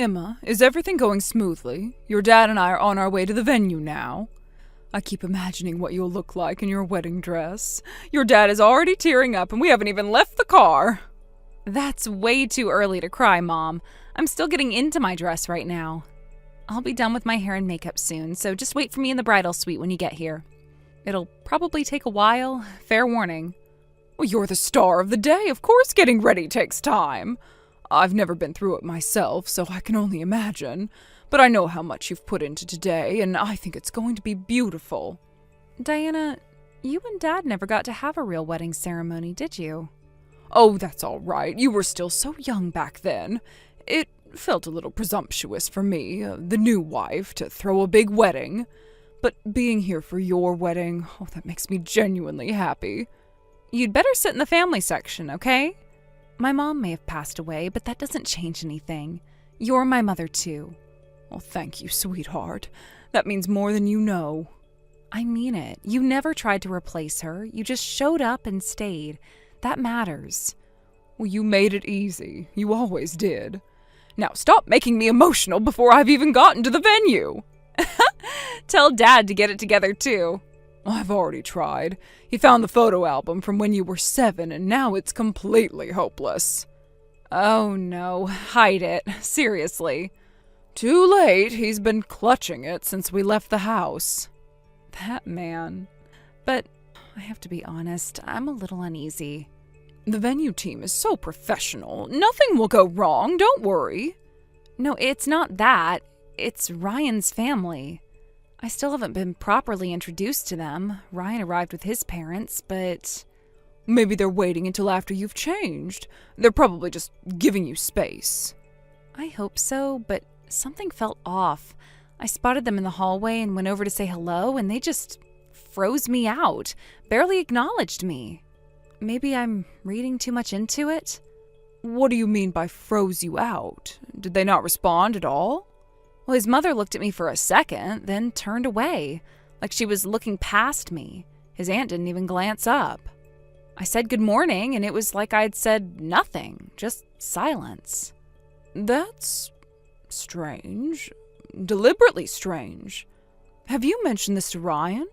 Emma, is everything going smoothly? Your dad and I are on our way to the venue now. I keep imagining what you'll look like in your wedding dress. Your dad is already tearing up and we haven't even left the car. That's way too early to cry, Mom. I'm still getting into my dress right now. I'll be done with my hair and makeup soon, so just wait for me in the bridal suite when you get here. It'll probably take a while, fair warning. Well, you're the star of the day. Of course getting ready takes time. I've never been through it myself, so I can only imagine. But I know how much you've put into today, and I think it's going to be beautiful. Diana, you and Dad never got to have a real wedding ceremony, did you? Oh, that's all right. You were still so young back then. It felt a little presumptuous for me, the new wife, to throw a big wedding. But being here for your wedding, that makes me genuinely happy. You'd better sit in the family section, okay? My mom may have passed away, but that doesn't change anything. You're my mother, too. Well, thank you, sweetheart. That means more than you know. I mean it. You never tried to replace her. You just showed up and stayed. That matters. Well, you made it easy. You always did. Now stop making me emotional before I've even gotten to the venue. Tell Dad to get it together, too. I've already tried. He found the photo album from when you were 7, and now it's completely hopeless. Oh no, hide it. Seriously. Too late. He's been clutching it since we left the house. That man. But I have to be honest, I'm a little uneasy. The venue team is so professional. Nothing will go wrong, don't worry. No, it's not that. It's Ryan's family. I still haven't been properly introduced to them. Ryan arrived with his parents, but... Maybe they're waiting until after you've changed. They're probably just giving you space. I hope so, but something felt off. I spotted them in the hallway and went over to say hello, and they just froze me out, barely acknowledged me. Maybe I'm reading too much into it? What do you mean by froze you out? Did they not respond at all? Well, his mother looked at me for a second, then turned away, like she was looking past me. His aunt didn't even glance up. I said good morning, and it was like I'd said nothing, just silence. That's strange. Deliberately strange. Have you mentioned this to Ryan?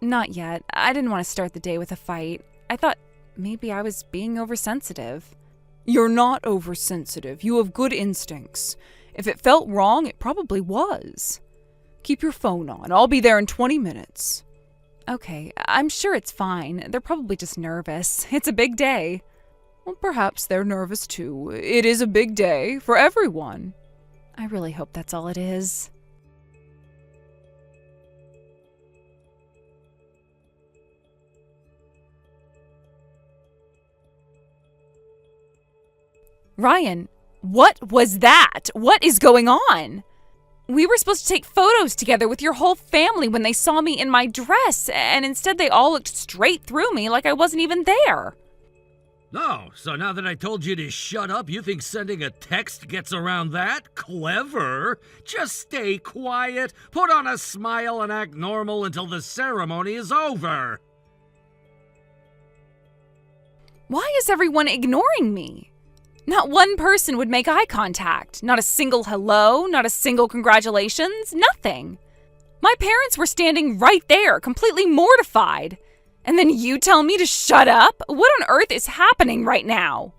Not yet. I didn't want to start the day with a fight. I thought maybe I was being oversensitive. You're not oversensitive. You have good instincts. If it felt wrong, it probably was. Keep your phone on. I'll be there in 20 minutes. Okay, I'm sure it's fine. They're probably just nervous. It's a big day. Well, perhaps they're nervous too. It is a big day for everyone. I really hope that's all it is. Ryan, what was that? What is going on? We were supposed to take photos together with your whole family when they saw me in my dress, and instead they all looked straight through me like I wasn't even there. Oh, so now that I told you to shut up, you think sending a text gets around that? Clever. Just stay quiet, put on a smile, and act normal until the ceremony is over. Why is everyone ignoring me? Not one person would make eye contact. Not a single hello, not a single congratulations, nothing. My parents were standing right there, completely mortified. And then you tell me to shut up? What on earth is happening right now?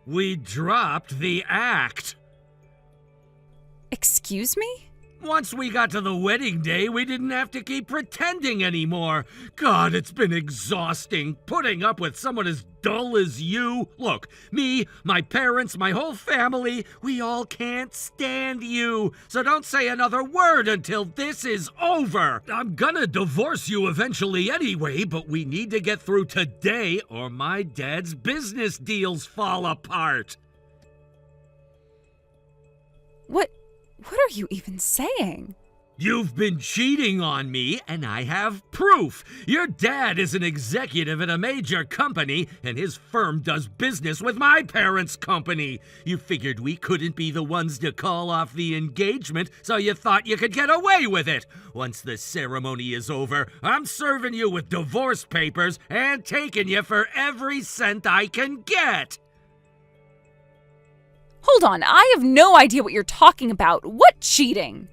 We dropped the act. Excuse me? Once we got to the wedding day, we didn't have to keep pretending anymore. God, it's been exhausting, putting up with someone as dull as you. Look, me, my parents, my whole family, we all can't stand you. So don't say another word until this is over. I'm gonna divorce you eventually anyway, but we need to get through today or my dad's business deals fall apart. What are you even saying? You've been cheating on me, and I have proof. Your dad is an executive at a major company, and his firm does business with my parents' company. You figured we couldn't be the ones to call off the engagement, so you thought you could get away with it. Once the ceremony is over, I'm serving you with divorce papers and taking you for every cent I can get. Hold on, I have no idea what you're talking about. What cheating?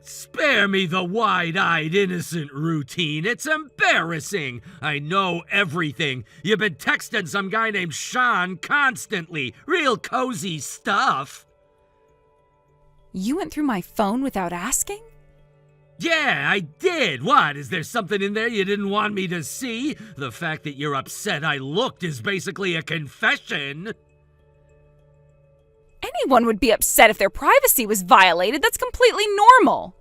Spare me the wide-eyed innocent routine. It's embarrassing. I know everything. You've been texting some guy named Sean constantly. Real cozy stuff. You went through my phone without asking? Yeah, I did. What? Is there something in there you didn't want me to see? The fact that you're upset I looked is basically a confession. Anyone would be upset if their privacy was violated. That's completely normal.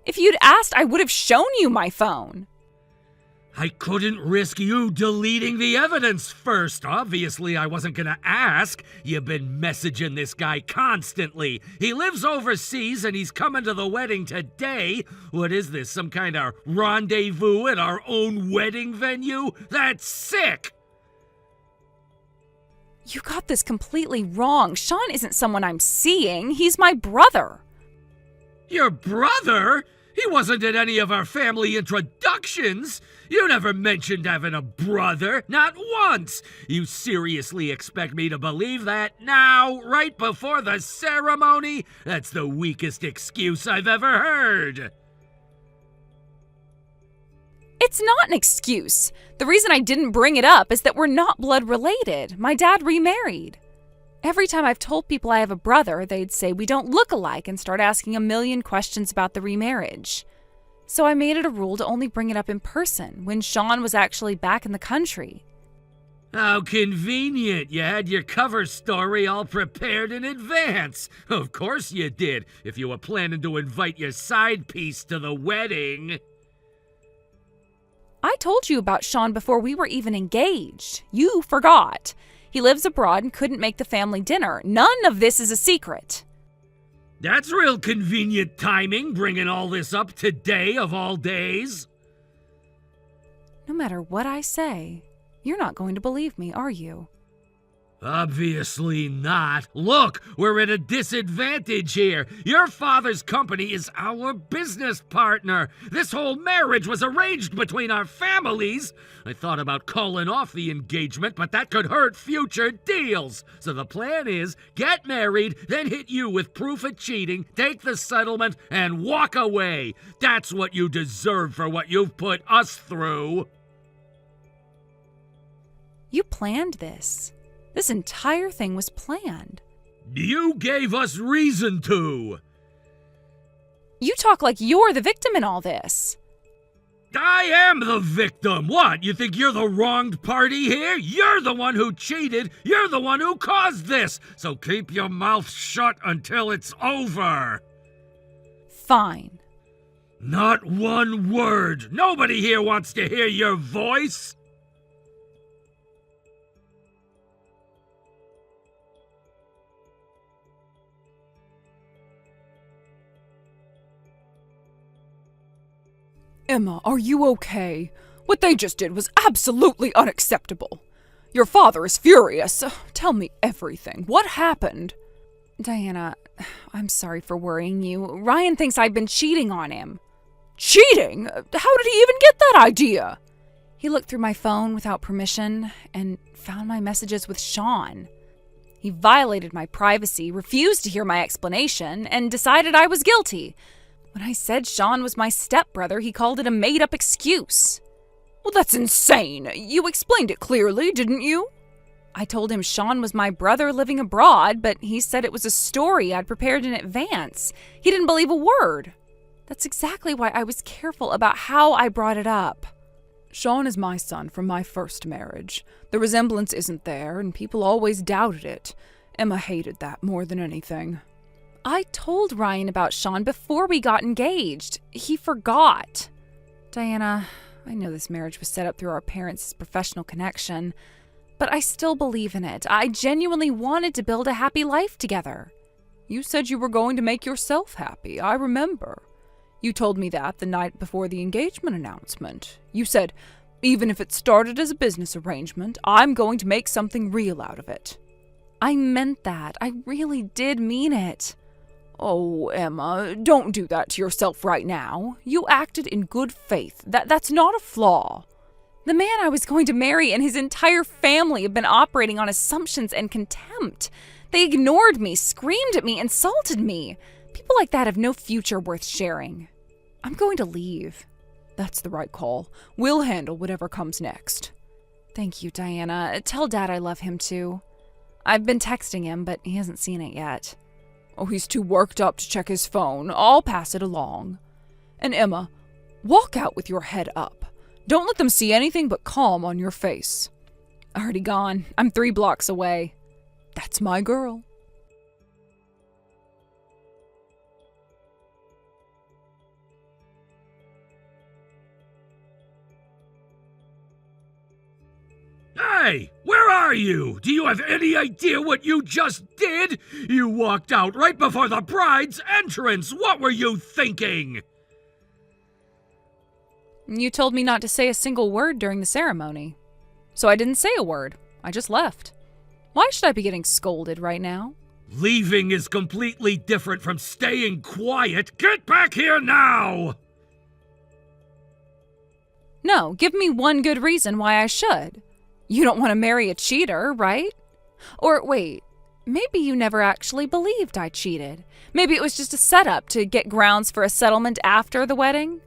If you'd asked, I would have shown you my phone. I couldn't risk you deleting the evidence first. Obviously, I wasn't gonna ask. You've been messaging this guy constantly. He lives overseas and he's coming to the wedding today. What is this, some kind of rendezvous at our own wedding venue? That's sick! You got this completely wrong. Sean isn't someone I'm seeing. He's my brother. Your brother? He wasn't at any of our family introductions. You never mentioned having a brother, not once. You seriously expect me to believe that now, right before the ceremony? That's the weakest excuse I've ever heard. It's not an excuse. The reason I didn't bring it up is that we're not blood related. My dad remarried. Every time I've told people I have a brother, they'd say we don't look alike and start asking a million questions about the remarriage. So I made it a rule to only bring it up in person when Sean was actually back in the country. How convenient. You had your cover story all prepared in advance. Of course you did, if you were planning to invite your side piece to the wedding. I told you about Sean before we were even engaged. You forgot. He lives abroad and couldn't make the family dinner. None of this is a secret. That's real convenient timing, bringing all this up today of all days. No matter what I say, you're not going to believe me, are you? Obviously not. Look, we're at a disadvantage here. Your father's company is our business partner. This whole marriage was arranged between our families. I thought about calling off the engagement, but that could hurt future deals. So the plan is, get married, then hit you with proof of cheating, take the settlement, and walk away. That's what you deserve for what you've put us through. You planned this. This entire thing was planned. You gave us reason to. You talk like you're the victim in all this. I am the victim. What? You think you're the wronged party here? You're the one who cheated. You're the one who caused this. So keep your mouth shut until it's over. Fine. Not one word. Nobody here wants to hear your voice. Emma, are you okay? What they just did was absolutely unacceptable. Your father is furious. Tell me everything. What happened? Diana, I'm sorry for worrying you. Ryan thinks I've been cheating on him. Cheating? How did he even get that idea? He looked through my phone without permission and found my messages with Sean. He violated my privacy, refused to hear my explanation, and decided I was guilty. When I said Sean was my stepbrother, he called it a made-up excuse. Well, that's insane. You explained it clearly, didn't you? I told him Sean was my brother living abroad, but he said it was a story I'd prepared in advance. He didn't believe a word. That's exactly why I was careful about how I brought it up. Sean is my son from my first marriage. The resemblance isn't there, and people always doubted it. Emma hated that more than anything. I told Ryan about Sean before we got engaged. He forgot. Diana, I know this marriage was set up through our parents' professional connection, but I still believe in it. I genuinely wanted to build a happy life together. You said you were going to make yourself happy, I remember. You told me that the night before the engagement announcement. You said, even if it started as a business arrangement, I'm going to make something real out of it. I meant that. I really did mean it. Oh, Emma, don't do that to yourself right now. You acted in good faith. That's not a flaw. The man I was going to marry and his entire family have been operating on assumptions and contempt. They ignored me, screamed at me, insulted me. People like that have no future worth sharing. I'm going to leave. That's the right call. We'll handle whatever comes next. Thank you, Diana. Tell Dad I love him too. I've been texting him, but he hasn't seen it yet. Oh, he's too worked up to check his phone. I'll pass it along. And Emma, walk out with your head up. Don't let them see anything but calm on your face. Already gone. I'm 3 blocks away. That's my girl. Hey, where are you? Do you have any idea what you just did? You walked out right before the bride's entrance. What were you thinking? You told me not to say a single word during the ceremony. So I didn't say a word. I just left. Why should I be getting scolded right now? Leaving is completely different from staying quiet. Get back here now! No, give me one good reason why I should. You don't want to marry a cheater, right? Or wait, maybe you never actually believed I cheated. Maybe it was just a setup to get grounds for a settlement after the wedding?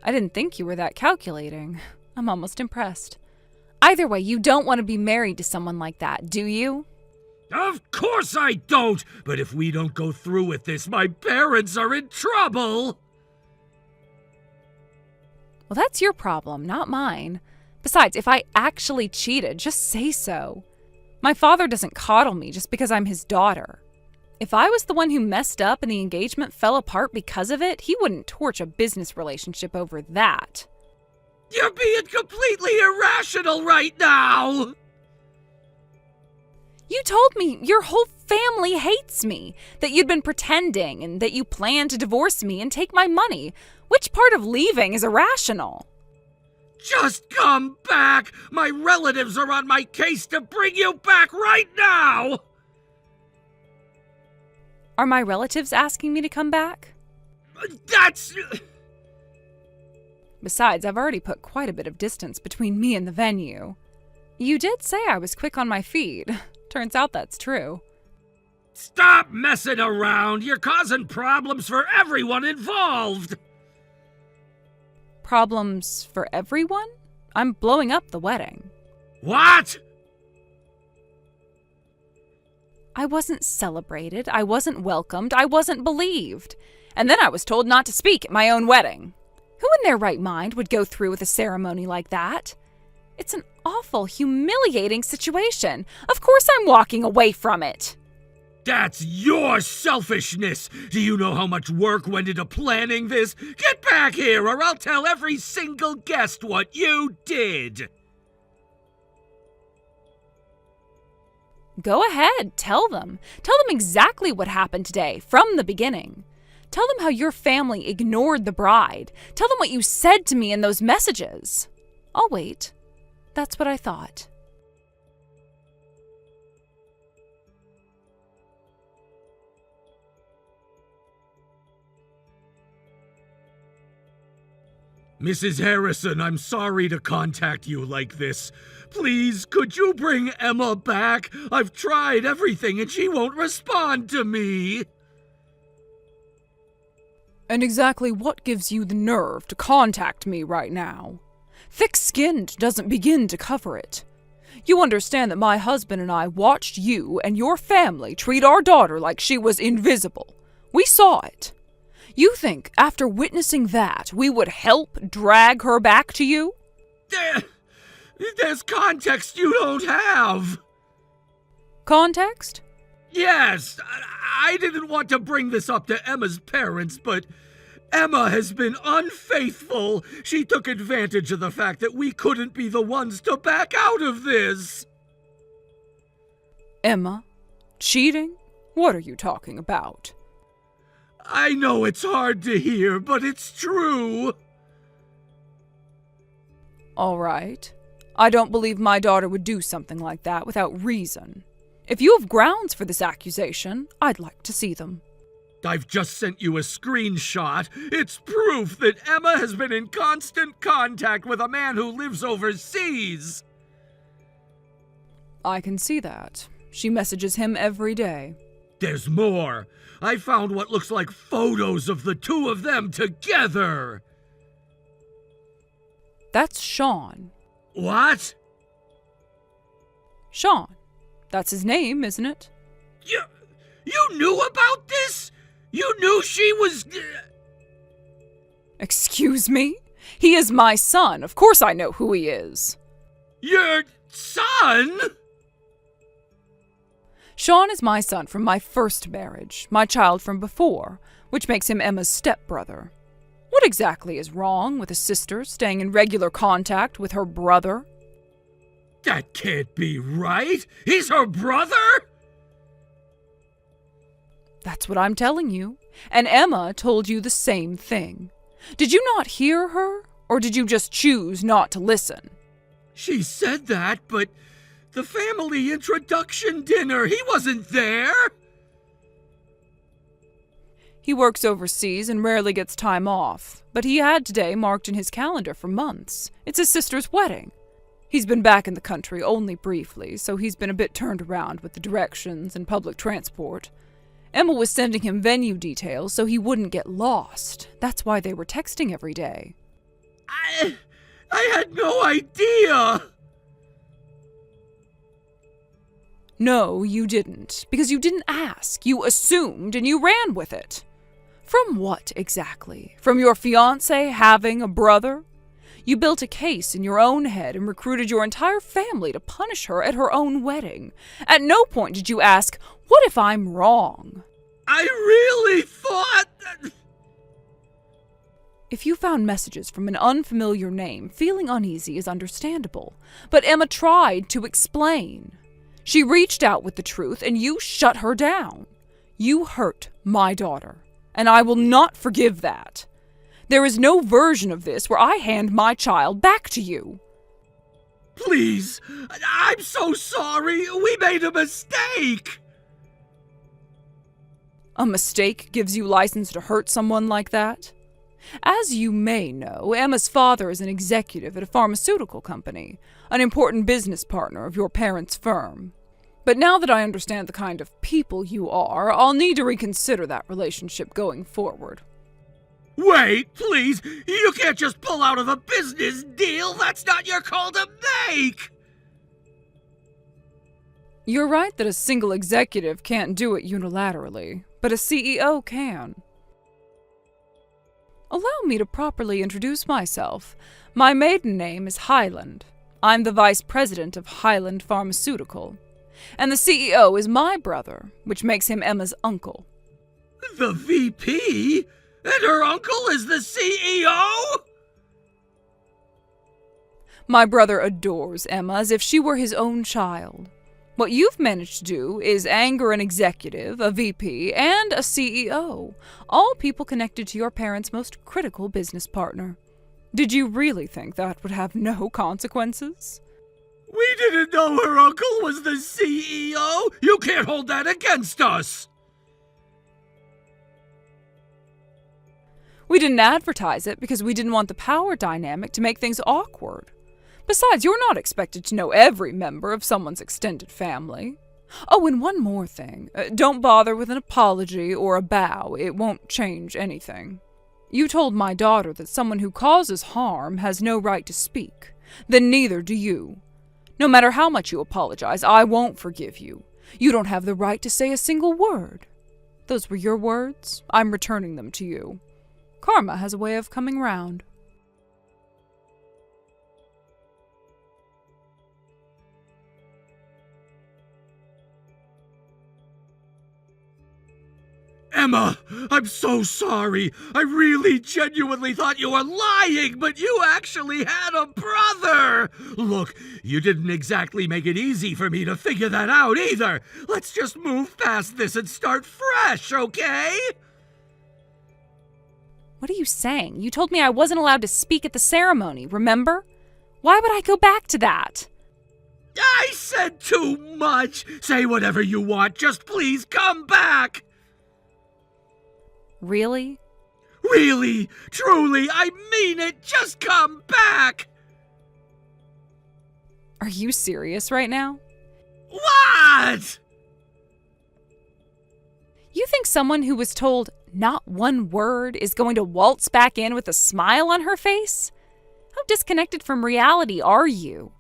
I didn't think you were that calculating. I'm almost impressed. Either way, you don't want to be married to someone like that, do you? Of course I don't! But if we don't go through with this, my parents are in trouble! Well, that's your problem, not mine. Besides, if I actually cheated, just say so. My father doesn't coddle me just because I'm his daughter. If I was the one who messed up and the engagement fell apart because of it, he wouldn't torch a business relationship over that. You're being completely irrational right now! You told me your whole family hates me, that you'd been pretending, and that you planned to divorce me and take my money. Which part of leaving is irrational? Just come back! My relatives are on my case to bring you back right now! Are my relatives asking me to come back? That's... Besides, I've already put quite a bit of distance between me and the venue. You did say I was quick on my feet. Turns out that's true. Stop messing around! You're causing problems for everyone involved! Problems for everyone? I'm blowing up the wedding. What? I wasn't celebrated, I wasn't welcomed, I wasn't believed. And then I was told not to speak at my own wedding. Who in their right mind would go through with a ceremony like that? It's an awful, humiliating situation. Of course I'm walking away from it. That's your selfishness! Do you know how much work went into planning this? Get back here or I'll tell every single guest what you did! Go ahead, tell them. Tell them exactly what happened today, from the beginning. Tell them how your family ignored the bride. Tell them what you said to me in those messages. I'll wait. That's what I thought. Mrs. Harrison, I'm sorry to contact you like this. Please, could you bring Emma back? I've tried everything and she won't respond to me. And exactly what gives you the nerve to contact me right now? Thick-skinned doesn't begin to cover it. You understand that my husband and I watched you and your family treat our daughter like she was invisible. We saw it. You think, after witnessing that, we would help drag her back to you? There's context you don't have. Context? Yes, I didn't want to bring this up to Emma's parents, but Emma has been unfaithful. She took advantage of the fact that we couldn't be the ones to back out of this. Emma? Cheating? What are you talking about? I know it's hard to hear, but it's true. All right. I don't believe my daughter would do something like that without reason. If you have grounds for this accusation, I'd like to see them. I've just sent you a screenshot. It's proof that Emma has been in constant contact with a man who lives overseas. I can see that. She messages him every day. There's more. I found what looks like photos of the two of them together. That's Sean. What? Sean. That's his name, isn't it? You knew about this? You knew she was... Excuse me? He is my son. Of course I know who he is. Your son? Sean is my son from my first marriage, my child from before, which makes him Emma's stepbrother. What exactly is wrong with a sister staying in regular contact with her brother? That can't be right. He's her brother? That's what I'm telling you. And Emma told you the same thing. Did you not hear her, or did you just choose not to listen? She said that, but the family introduction dinner, he wasn't there. He works overseas and rarely gets time off, but he had today marked in his calendar for months. It's his sister's wedding. He's been back in the country only briefly, so he's been a bit turned around with the directions and public transport. Emma was sending him venue details so he wouldn't get lost. That's why they were texting every day. I had no idea. No, you didn't, because you didn't ask. You assumed and you ran with it. From what exactly? From your fiancé having a brother? You built a case in your own head and recruited your entire family to punish her at her own wedding. At no point did you ask, what if I'm wrong? I really thought that... If you found messages from an unfamiliar name, feeling uneasy is understandable. But Emma tried to explain. She reached out with the truth and you shut her down. You hurt my daughter, and I will not forgive that. There is no version of this where I hand my child back to you. Please, I'm so sorry. We made a mistake. A mistake gives you license to hurt someone like that? As you may know, Emma's father is an executive at a pharmaceutical company, an important business partner of your parents' firm. But now that I understand the kind of people you are, I'll need to reconsider that relationship going forward. Wait, please. You can't just pull out of a business deal. That's not your call to make. You're right that a single executive can't do it unilaterally, but a CEO can. Allow me to properly introduce myself. My maiden name is Highland. I'm the vice president of Highland Pharmaceutical. And the CEO is my brother, which makes him Emma's uncle. The VP? And her uncle is the CEO? My brother adores Emma as if she were his own child. What you've managed to do is anger an executive, a VP, and a CEO, all people connected to your parents' most critical business partner. Did you really think that would have no consequences? We didn't know her uncle was the CEO. You can't hold that against us. We didn't advertise it because we didn't want the power dynamic to make things awkward. Besides, you're not expected to know every member of someone's extended family. Oh, and one more thing. Don't bother with an apology or a bow. It won't change anything. You told my daughter that someone who causes harm has no right to speak. Then neither do you. No matter how much you apologize, I won't forgive you. You don't have the right to say a single word. Those were your words. I'm returning them to you. Karma has a way of coming round. Emma, I'm so sorry. I really genuinely thought you were lying, but you actually had a brother. Look, you didn't exactly make it easy for me to figure that out either. Let's just move past this and start fresh, okay? What are you saying? You told me I wasn't allowed to speak at the ceremony, remember? Why would I go back to that? I said too much. Say whatever you want. Just please come back. Really? Really, truly, I mean it. Just come back. Are you serious right now? What? You think someone who was told not one word is going to waltz back in with a smile on her face? How disconnected from reality are you?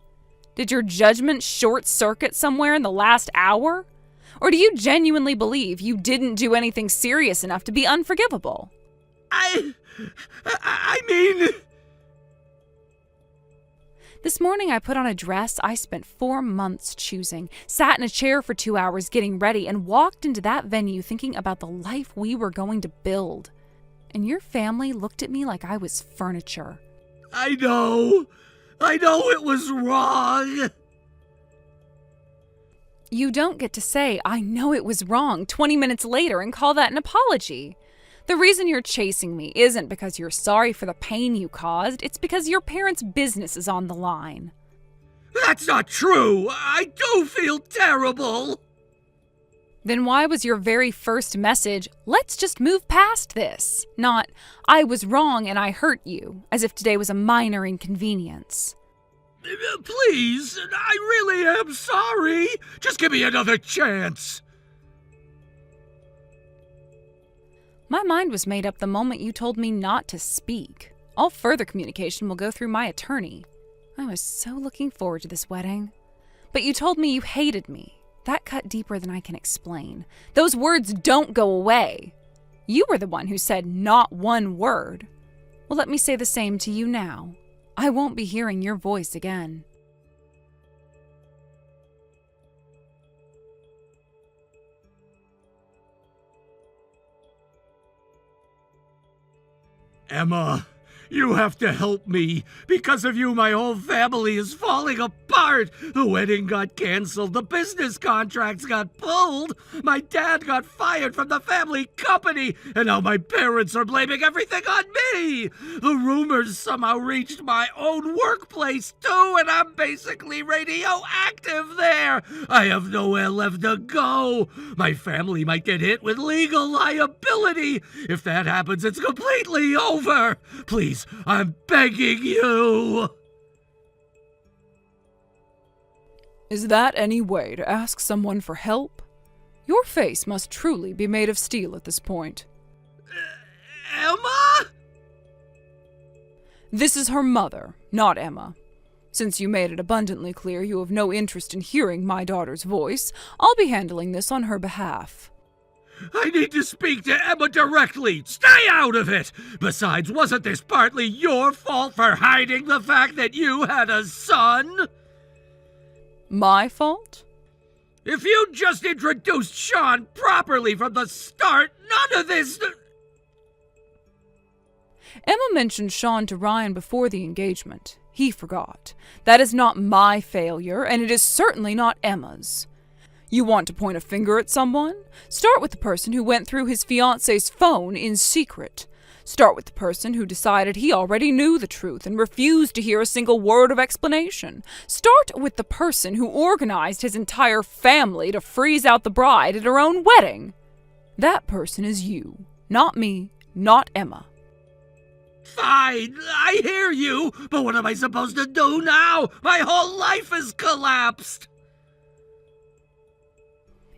Did your judgment short circuit somewhere in the last hour? Or do you genuinely believe you didn't do anything serious enough to be unforgivable? I mean... This morning I put on a dress I spent 4 months choosing, sat in a chair for 2 hours getting ready, and walked into that venue thinking about the life we were going to build. And your family looked at me like I was furniture. I know it was wrong. You don't get to say, I know it was wrong 20 minutes later and call that an apology. The reason you're chasing me isn't because you're sorry for the pain you caused, it's because your parents' business is on the line. That's not true. I do feel terrible. Then why was your very first message, let's just move past this? Not, I was wrong and I hurt you, as if today was a minor inconvenience. Please, I really am sorry. Just give me another chance. My mind was made up the moment you told me not to speak. All further communication will go through my attorney. I was so looking forward to this wedding. But you told me you hated me. That cut deeper than I can explain. Those words don't go away. You were the one who said not one word. Well, let me say the same to you now. I won't be hearing your voice again. Emma, you have to help me. Because of you, my whole family is falling apart. The wedding got canceled. The business contracts got pulled. My dad got fired from the family company. And now my parents are blaming everything on me. The rumors somehow reached my own workplace, too. And I'm basically radioactive there. I have nowhere left to go. My family might get hit with legal liability. If that happens, it's completely over. Please, I'm begging you. Is that any way to ask someone for help? Your face must truly be made of steel at this point. Emma? This is her mother, not Emma. Since you made it abundantly clear you have no interest in hearing my daughter's voice, I'll be handling this on her behalf. I need to speak to Emma directly. Stay out of it. Besides, wasn't this partly your fault for hiding the fact that you had a son? My fault? If you just introduced Sean properly from the start, none of this... Emma mentioned Sean to Ryan before the engagement. He forgot. That is not my failure, and it is certainly not Emma's. You want to point a finger at someone? Start with the person who went through his fiancé's phone in secret. Start with the person who decided he already knew the truth and refused to hear a single word of explanation. Start with the person who organized his entire family to freeze out the bride at her own wedding. That person is you, not me, not Emma. Fine, I hear you, but what am I supposed to do now? My whole life has collapsed.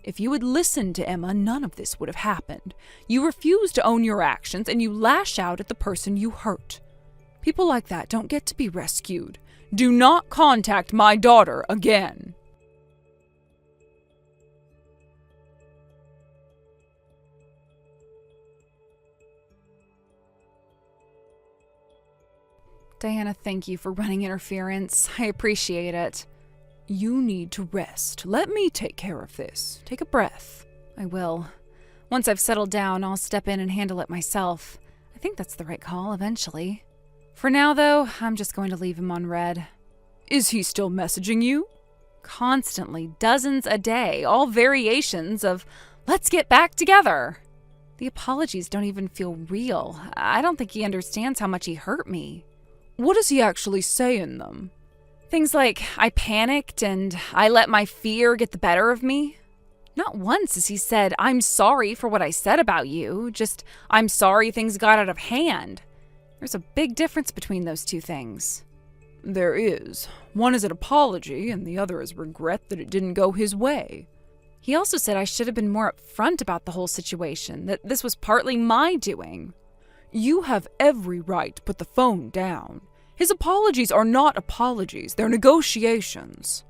If you had listened to Emma, none of this would have happened. You refuse to own your actions, and you lash out at the person you hurt. People like that don't get to be rescued. Do not contact my daughter again. Diana, thank you for running interference. I appreciate it. You need to rest. Let me take care of this. Take a breath. I will. Once I've settled down, I'll step in and handle it myself. I think that's the right call eventually. For now, though, I'm just going to leave him on red. Is he still messaging you? Constantly, dozens a day, all variations of, let's get back together. The apologies don't even feel real. I don't think he understands how much he hurt me. What does he actually say in them? Things like, I panicked and I let my fear get the better of me. Not once has he said, I'm sorry for what I said about you, just, I'm sorry things got out of hand. There's a big difference between those two things. There is. One is an apology, and the other is regret that it didn't go his way. He also said I should have been more upfront about the whole situation, that this was partly my doing. You have every right to put the phone down. His apologies are not apologies, they're negotiations.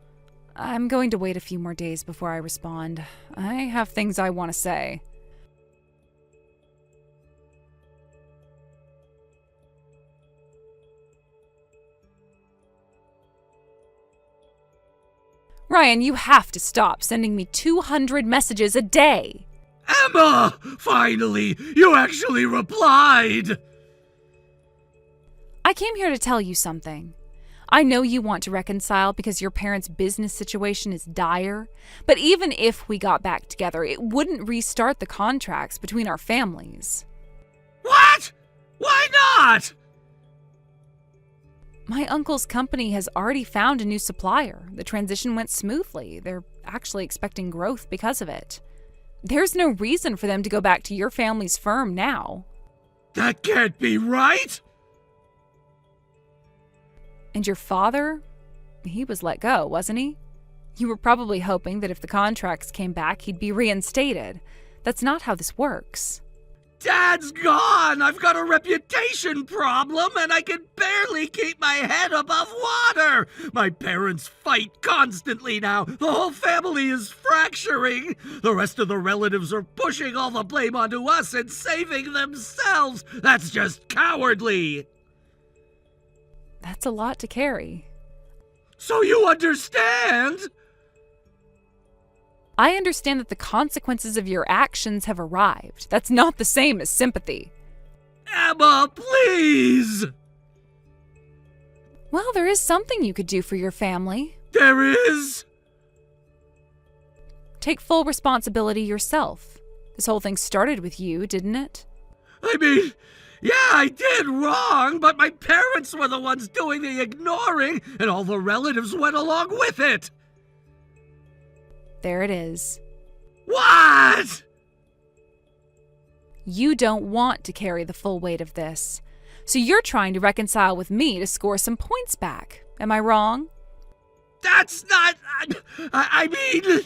I'm going to wait a few more days before I respond. I have things I want to say. Ryan, you have to stop sending me 200 messages a day. Emma! Finally, you actually replied! I came here to tell you something. I know you want to reconcile because your parents' business situation is dire, but even if we got back together, it wouldn't restart the contracts between our families. What? Why not? My uncle's company has already found a new supplier. The transition went smoothly. They're actually expecting growth because of it. There's no reason for them to go back to your family's firm now. That can't be right! And your father? He was let go, wasn't he? You were probably hoping that if the contracts came back, he'd be reinstated. That's not how this works. Dad's gone! I've got a reputation problem, and I can barely keep my head above water! My parents fight constantly now. The whole family is fracturing. The rest of the relatives are pushing all the blame onto us and saving themselves. That's just cowardly. That's a lot to carry. So you understand? I understand that the consequences of your actions have arrived. That's not the same as sympathy. Emma, please! Well, there is something you could do for your family. There is? Take full responsibility yourself. This whole thing started with you, didn't it? I mean, yeah, I did wrong, but my parents were the ones doing the ignoring, and all the relatives went along with it. There it is. What? You don't want to carry the full weight of this. So you're trying to reconcile with me to score some points back. Am I wrong? That's not... I mean...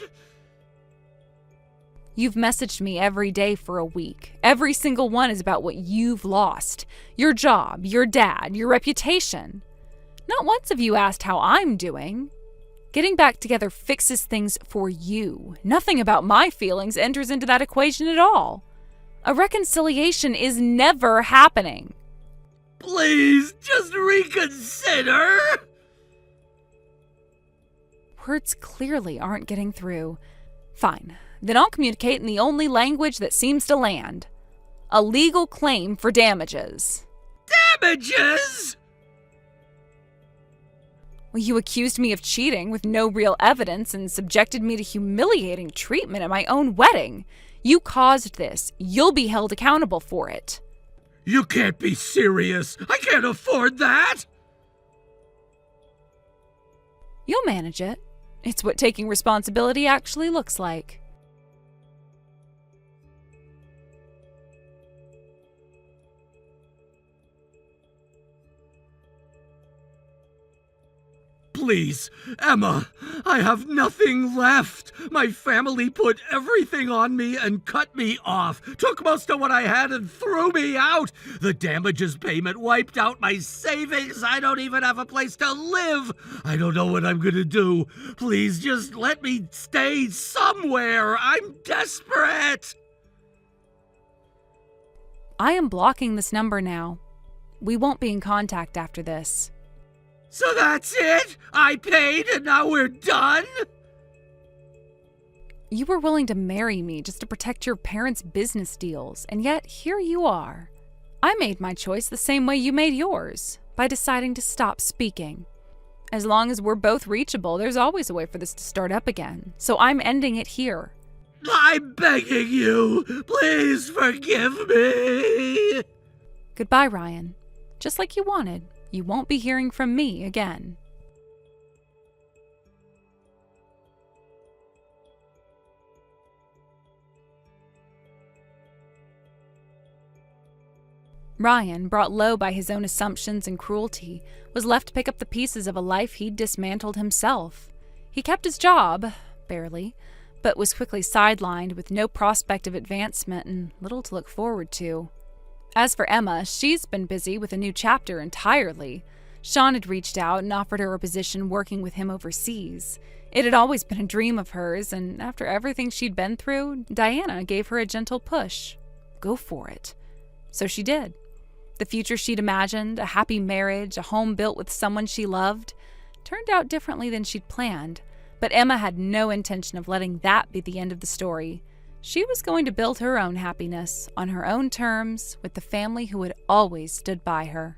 You've messaged me every day for a week. Every single one is about what you've lost. Your job, your dad, your reputation. Not once have you asked how I'm doing. Getting back together fixes things for you. Nothing about my feelings enters into that equation at all. A reconciliation is never happening. Please, just reconsider. Words clearly aren't getting through. Fine. Then I'll communicate in the only language that seems to land. A legal claim for damages. Damages? Well, you accused me of cheating with no real evidence and subjected me to humiliating treatment at my own wedding. You caused this. You'll be held accountable for it. You can't be serious. I can't afford that. You'll manage it. It's what taking responsibility actually looks like. Please, Emma, I have nothing left. My family put everything on me and cut me off, took most of what I had and threw me out. The damages payment wiped out my savings. I don't even have a place to live. I don't know what I'm gonna do. Please just let me stay somewhere. I'm desperate. I am blocking this number now. We won't be in contact after this. So that's it? I paid and now we're done? You were willing to marry me just to protect your parents' business deals, and yet here you are. I made my choice the same way you made yours, by deciding to stop speaking. As long as we're both reachable, there's always a way for this to start up again, so I'm ending it here. I'm begging you, please forgive me. Goodbye, Ryan. Just like you wanted. You won't be hearing from me again. Ryan, brought low by his own assumptions and cruelty, was left to pick up the pieces of a life he'd dismantled himself. He kept his job, barely, but was quickly sidelined with no prospect of advancement and little to look forward to. As for Emma, she's been busy with a new chapter entirely. Sean had reached out and offered her a position working with him overseas. It had always been a dream of hers, and after everything she'd been through, Diana gave her a gentle push. Go for it. So she did. The future she'd imagined, a happy marriage, a home built with someone she loved, turned out differently than she'd planned. But Emma had no intention of letting that be the end of the story. She was going to build her own happiness, on her own terms, with the family who had always stood by her.